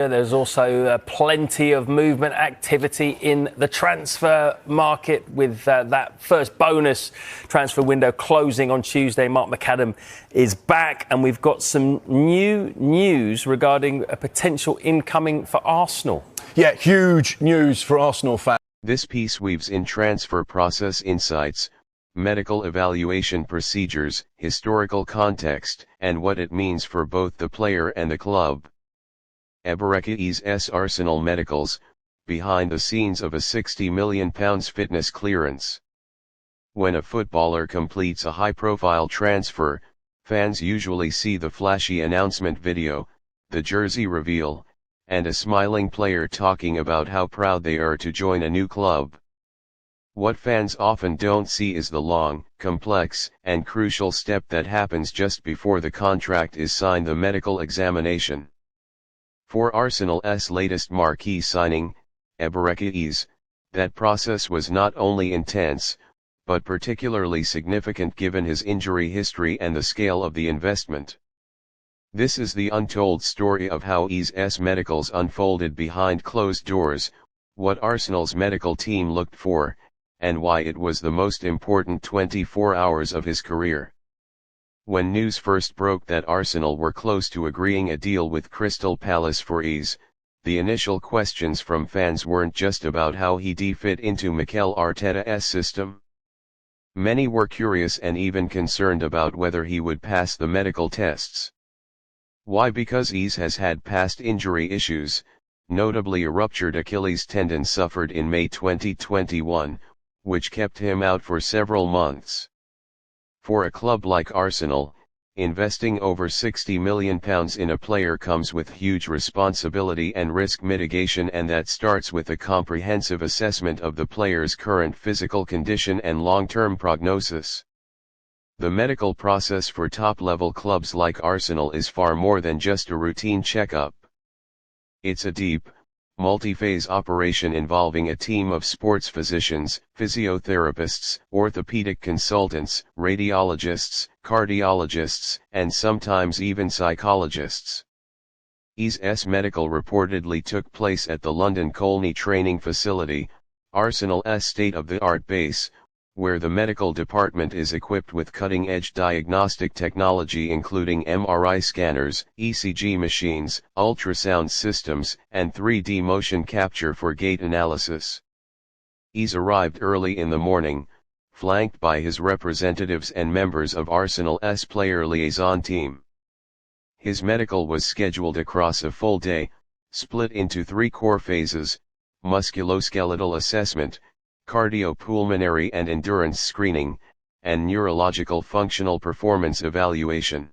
There's also plenty of movement activity in the transfer market with that first bonus transfer window closing on Tuesday. Mark McAdam is back, and we've got some new news regarding a potential incoming for Arsenal. Yeah, huge news for Arsenal fans. This piece weaves in transfer process insights, medical evaluation procedures, historical context, and what it means for both the player and the club. Eberechi Eze Arsenal medicals, behind the scenes of a £60 million fitness clearance. When a footballer completes a high-profile transfer, fans usually see the flashy announcement video, the jersey reveal, and a smiling player talking about how proud they are to join a new club. What fans often don't see is the long, complex, and crucial step that happens just before the contract is signed: the medical examination. For Arsenal's latest marquee signing, Eberechi Eze, that process was not only intense, but particularly significant given his injury history and the scale of the investment. This is the untold story of how Eze's medicals unfolded behind closed doors, what Arsenal's medical team looked for, and why it was the most important 24 hours of his career. When news first broke that Arsenal were close to agreeing a deal with Crystal Palace for Eze, the initial questions from fans weren't just about how he'd fit into Mikel Arteta's system. Many were curious and even concerned about whether he would pass the medical tests. Why? Because Eze has had past injury issues, notably a ruptured Achilles tendon suffered in May 2021, which kept him out for several months. For a club like Arsenal, investing over £60 million in a player comes with huge responsibility and risk mitigation, and that starts with a comprehensive assessment of the player's current physical condition and long-term prognosis. The medical process for top-level clubs like Arsenal is far more than just a routine checkup. It's a deep, multi-phase operation involving a team of sports physicians, physiotherapists, orthopedic consultants, radiologists, cardiologists, and sometimes even psychologists. Eze's medical reportedly took place at the London Colney training facility, Arsenal's state-of-the-art base, where the medical department is equipped with cutting-edge diagnostic technology including MRI scanners, ECG machines, ultrasound systems, and 3D motion capture for gait analysis. Eze arrived early in the morning, flanked by his representatives and members of Arsenal's player liaison team. His medical was scheduled across a full day, split into 3 core phases: musculoskeletal assessment, cardiopulmonary and endurance screening, and neurological functional performance evaluation.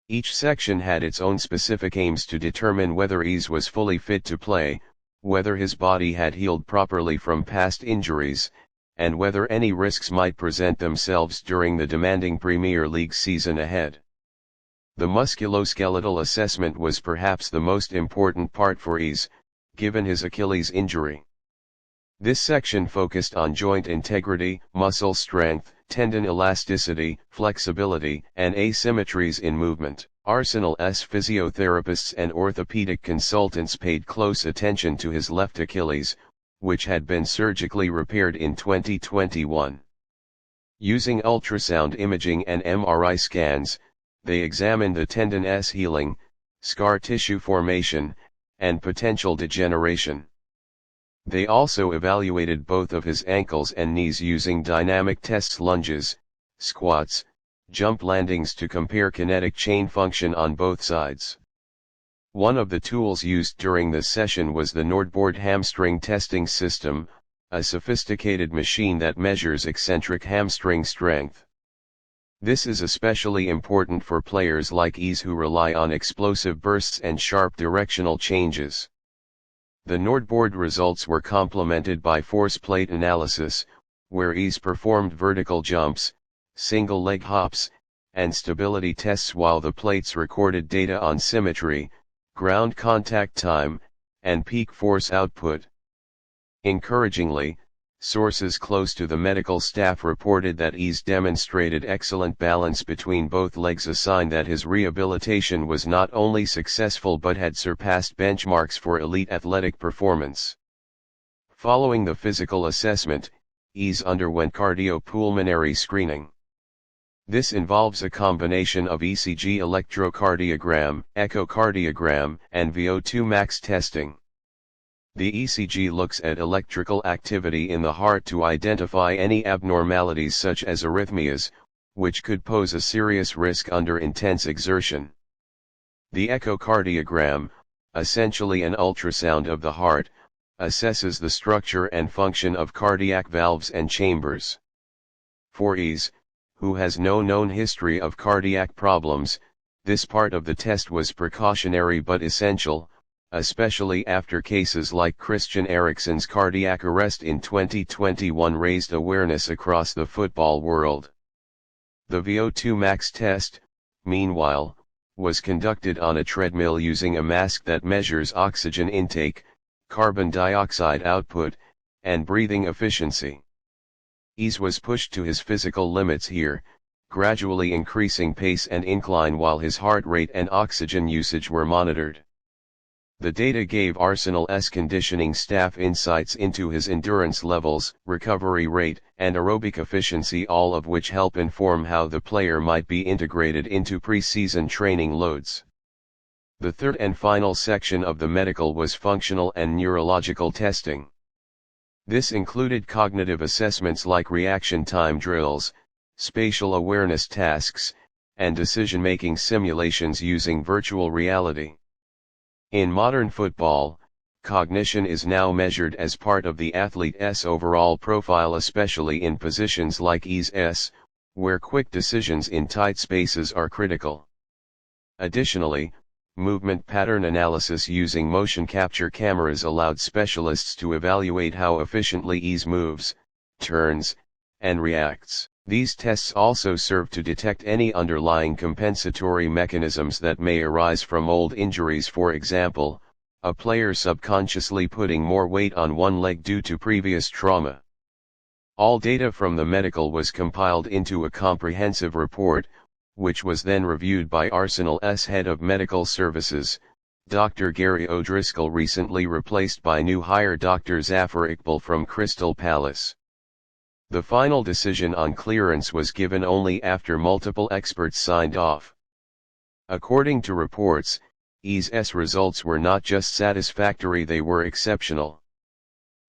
Each section had its own specific aims to determine whether Eze was fully fit to play, whether his body had healed properly from past injuries, and whether any risks might present themselves during the demanding Premier League season ahead. The musculoskeletal assessment was perhaps the most important part for Eze, given his Achilles injury. This section focused on joint integrity, muscle strength, tendon elasticity, flexibility, and asymmetries in movement. Arsenal's physiotherapists and orthopedic consultants paid close attention to his left Achilles, which had been surgically repaired in 2021. Using ultrasound imaging and MRI scans, they examined the tendon's healing, scar tissue formation, and potential degeneration. They also evaluated both of his ankles and knees using dynamic tests: lunges, squats, jump landings, to compare kinetic chain function on both sides. One of the tools used during the session was the Nordboard hamstring testing system, a sophisticated machine that measures eccentric hamstring strength. This is especially important for players like Eze who rely on explosive bursts and sharp directional changes. The Nordboard results were complemented by force plate analysis, where Eze performed vertical jumps, single leg hops, and stability tests while the plates recorded data on symmetry, ground contact time, and peak force output. Encouragingly, Sources close to the medical staff reported that Eze demonstrated excellent balance between both legs, a sign that his rehabilitation was not only successful but had surpassed benchmarks for elite athletic performance. Following the physical assessment, Eze underwent cardiopulmonary screening. This involves a combination of ECG, electrocardiogram, echocardiogram, and VO2 max testing. The ECG looks at electrical activity in the heart to identify any abnormalities such as arrhythmias, which could pose a serious risk under intense exertion. The echocardiogram, essentially an ultrasound of the heart, assesses the structure and function of cardiac valves and chambers. For Eze, who has no known history of cardiac problems, this part of the test was precautionary but essential, especially after cases like Christian Eriksen's cardiac arrest in 2021 raised awareness across the football world. The VO2 max test, meanwhile, was conducted on a treadmill using a mask that measures oxygen intake, carbon dioxide output, and breathing efficiency. Eze was pushed to his physical limits here, gradually increasing pace and incline while his heart rate and oxygen usage were monitored. The data gave Arsenal's conditioning staff insights into his endurance levels, recovery rate, and aerobic efficiency, all of which help inform how the player might be integrated into pre-season training loads. The third and final section of the medical was functional and neurological testing. This included cognitive assessments like reaction time drills, spatial awareness tasks, and decision-making simulations using virtual reality. In modern football, cognition is now measured as part of the athlete's overall profile, especially in positions like Eze's, where quick decisions in tight spaces are critical. Additionally, movement pattern analysis using motion capture cameras allowed specialists to evaluate how efficiently Eze moves, turns, and reacts. These tests also serve to detect any underlying compensatory mechanisms that may arise from old injuries, for example, a player subconsciously putting more weight on one leg due to previous trauma. All data from the medical was compiled into a comprehensive report, which was then reviewed by Arsenal's head of medical services, Dr. Gary O'Driscoll, recently replaced by new hire Dr. Zafar Iqbal from Crystal Palace. The final decision on clearance was given only after multiple experts signed off. According to reports, Eze's results were not just satisfactory, they were exceptional.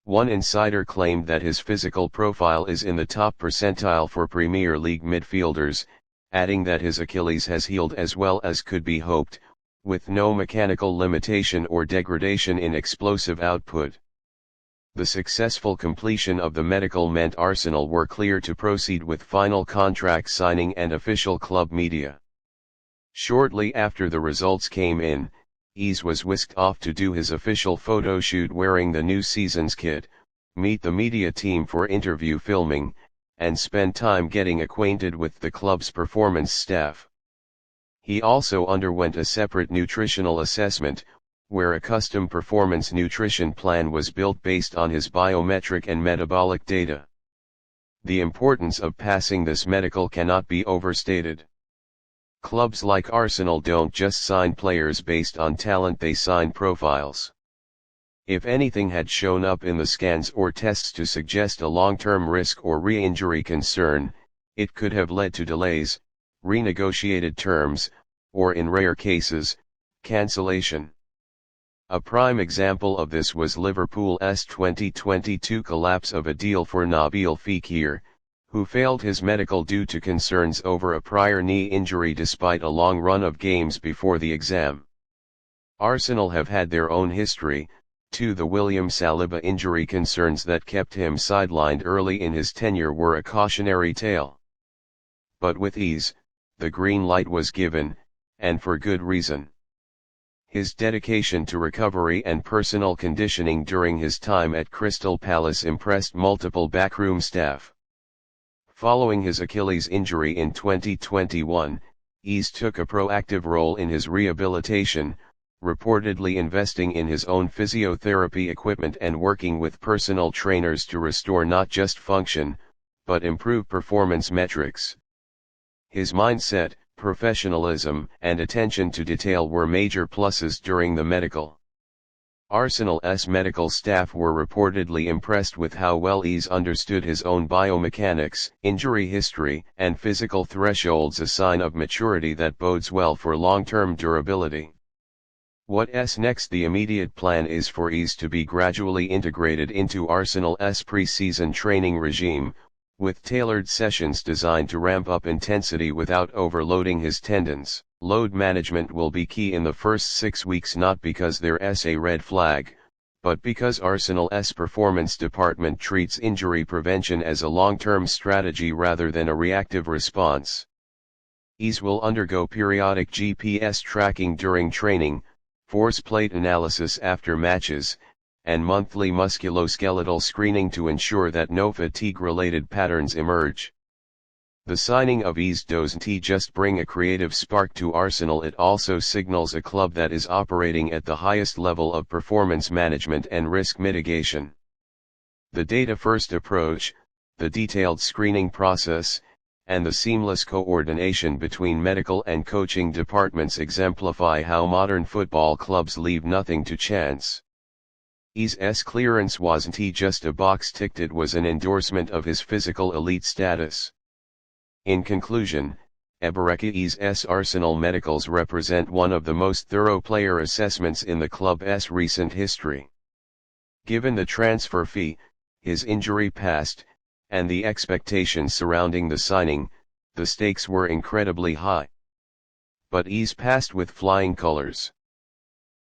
One insider claimed that his physical profile is in the top percentile for Premier League midfielders, adding that his Achilles has healed as well as could be hoped, with no mechanical limitation or degradation in explosive output. The successful completion of the medical meant Arsenal were clear to proceed with final contract signing and official club media. Shortly after the results came in, Eze was whisked off to do his official photo shoot wearing the new season's kit, meet the media team for interview filming, and spend time getting acquainted with the club's performance staff. He also underwent a separate nutritional assessment, where a custom performance nutrition plan was built based on his biometric and metabolic data. The importance of passing this medical cannot be overstated. Clubs like Arsenal don't just sign players based on talent, they sign profiles. If anything had shown up in the scans or tests to suggest a long-term risk or re-injury concern, it could have led to delays, renegotiated terms, or in rare cases, cancellation. A prime example of this was Liverpool's 2022 collapse of a deal for Nabil Fekir, who failed his medical due to concerns over a prior knee injury despite a long run of games before the exam. Arsenal have had their own history, too. The William Saliba injury concerns that kept him sidelined early in his tenure were a cautionary tale. But with Eze, the green light was given, and for good reason. His dedication to recovery and personal conditioning during his time at Crystal Palace impressed multiple backroom staff. Following his Achilles injury in 2021, Eze took a proactive role in his rehabilitation, reportedly investing in his own physiotherapy equipment and working with personal trainers to restore not just function, but improve performance metrics. His mindset, professionalism, and attention to detail were major pluses during the medical. Arsenal's medical staff were reportedly impressed with how well Eze understood his own biomechanics, injury history, and physical thresholds, a sign of maturity that bodes well for long-term durability. What's next? The immediate plan is for Eze to be gradually integrated into Arsenal's pre-season training regime, with tailored sessions designed to ramp up intensity without overloading his tendons. Load management will be key in the first 6 weeks, not because there's a red flag, but because Arsenal's performance department treats injury prevention as a long-term strategy rather than a reactive response. Eze will undergo periodic GPS tracking during training, force plate analysis after matches, and monthly musculoskeletal screening to ensure that no fatigue-related patterns emerge. The signing of Eze doesn't just bring a creative spark to Arsenal, it also signals a club that is operating at the highest level of performance management and risk mitigation. The data-first approach, the detailed screening process, and the seamless coordination between medical and coaching departments exemplify how modern football clubs leave nothing to chance. Eze's clearance wasn't just a box ticked, it was an endorsement of his physical elite status. In conclusion, Eberechi Eze's Arsenal medicals represent one of the most thorough player assessments in the club's recent history. Given the transfer fee, his injury past, and the expectations surrounding the signing, the stakes were incredibly high. But Eze passed with flying colors.